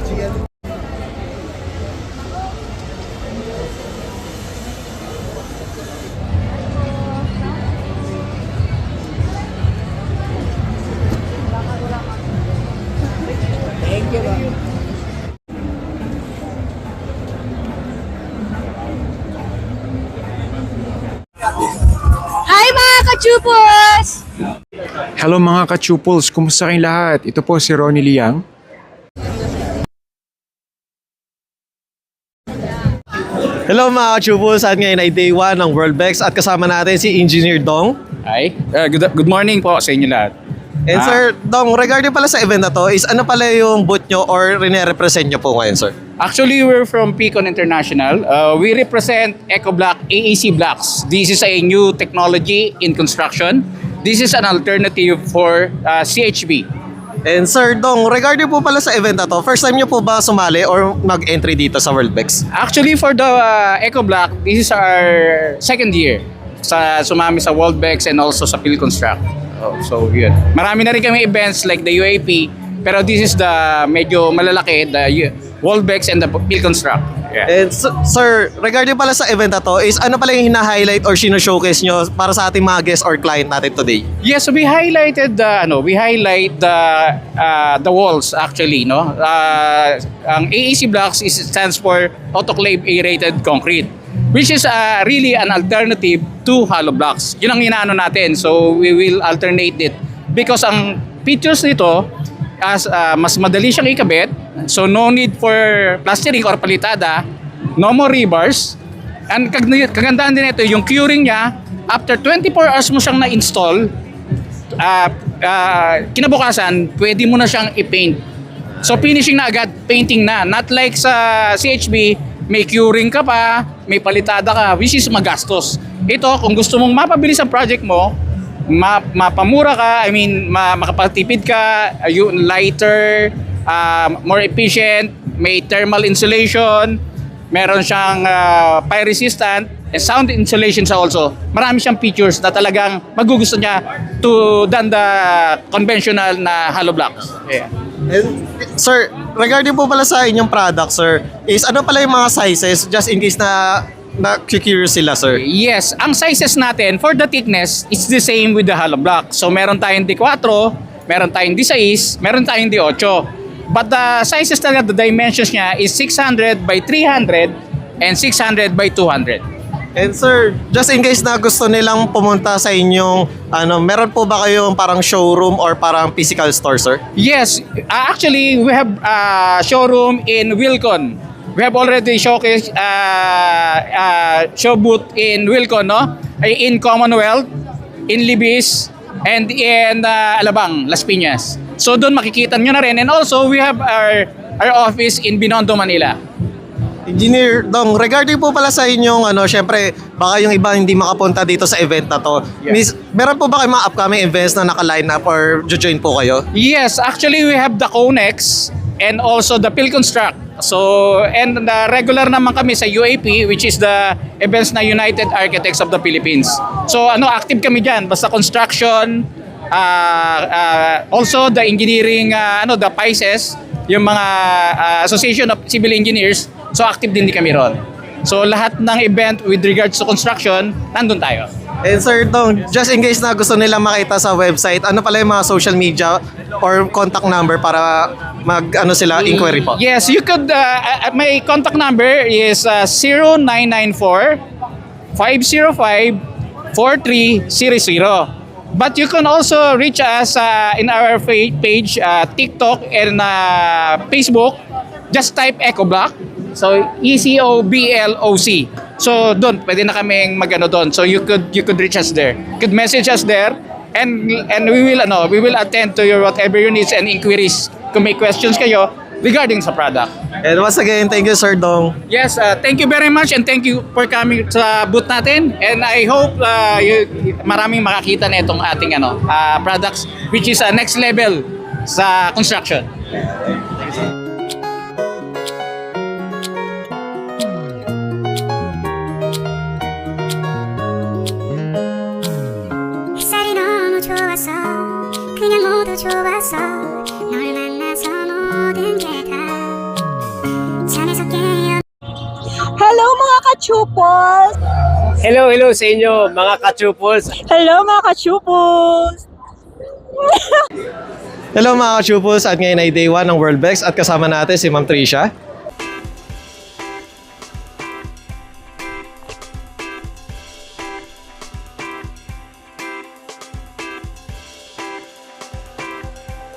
Thank you. Hi mga kachupos! Hello mga ka-chuples, kumusta kayong lahat? Ito po si Ronnie Liang. Hello mga ka-chupos, at ngayon ay day 1 ng Worldbex at kasama natin si Engineer Dong. Hi. Good morning po sa inyo lahat. And Sir Dong, regarding pala sa event na to, is ano pala yung booth nyo or rene-represent nyo po ngayon, sir? Actually, we're from Picon International. We represent EcoBlock AAC blocks. This is a new technology in construction. This is an alternative for CHB. And Sir Dong, regarding po pala sa event na to, first time nyo po ba sumali or mag-entry dito sa Worldbex? Actually, for the EcoBlock, this is our second year sa sumami sa Worldbex and also sa PhilConstruct. So yun. Marami na rin kami events like the UAP, pero this is the medyo malalaki, the Worldbex and the PhilConstruct. Yeah. And Sir, regarding pala sa event na to, is ano pala yung hina-highlight or sino-showcase nyo para sa ating mga guests or client natin today? Yes, so we highlighted the walls actually, no. Ang AAC blocks stands for autoclave aerated concrete, which is really an alternative to hollow blocks. Yun ang inaano natin. So we will alternate it because ang features nito as mas madali siyang ikabit. So no need for plastering or palitada, no more rebars. And kagandaan din ito, yung curing niya, after 24 hours mo siyang na-install, kinabukasan, pwede mo na siyang i-paint. So finishing na agad, painting na. Not like sa CHB, may curing ka pa, may palitada ka, which is magastos. Ito, kung gusto mong mapabilis ang project mo, mapamura ka, makapagtipid ka, lighter, more efficient, may thermal insulation, meron siyang fire resistant, and sound insulation also. Marami siyang features na talagang magugusto niya than the conventional na hollow blocks. Yeah. And Sir, regarding po pala sa inyong product, sir, is ano pala yung mga sizes just in case na curious sila, sir? Yes, ang sizes natin for the thickness, it's the same with the hollow block. So meron tayong D4, meron tayong D6, meron tayong D8. But the sizes talaga, the dimensions niya is 600 by 300 and 600 by 200. And sir, just in case na gusto nilang pumunta sa inyong, meron po ba kayong parang showroom or parang physical store, sir? Yes, actually we have showroom in Wilcon. We have already showcase show booth in Wilcon, no? In Commonwealth, in Libis, and in Alabang, Las Piñas. So doon makikita nyo na rin. And also we have our office in Binondo, Manila. Engineer Dong, regarding po pala sa inyong syempre baka yung iba hindi makapunta dito sa event na to. Yeah. Meron po ba kayong mga upcoming events na naka-line up or join po kayo? Yes, actually we have the CONEX and also the PhilConstruct. So, and the regular naman kami sa UAP, which is the events na United Architects of the Philippines. So active kami dyan, basta construction, also the engineering, the PICES, yung mga Association of Civil Engineers. So active din kami ron. So lahat ng event with regards to construction, nandun tayo. And sir Dong, just in case na gusto nila makita sa website, ano pala yung mga social media or contact number para inquiry po? Yes, you could, my contact number is 0994 505 4300. But you can also reach us in our page, TikTok and Facebook. Just type EcoBlock. So ECOBLOC. So doon pwede na kaming doon. So you could reach us there. You could message us there and we will attend to your whatever your needs and inquiries. Kung may questions kayo regarding sa product. And once again, thank you Sir Dong. Yes, thank you very much and thank you for coming sa booth natin. And I hope maraming makakita na itong ating products which is next level sa construction. 그냥 모두 좋았어 널 만나서 모든 게 다 Hello sa inyo mga ka-chupos. Hello mga ka-chupos! Hello mga ka-chupos, at ngayon ay day 1 ng World Bex at kasama natin si Ma'am Tricia.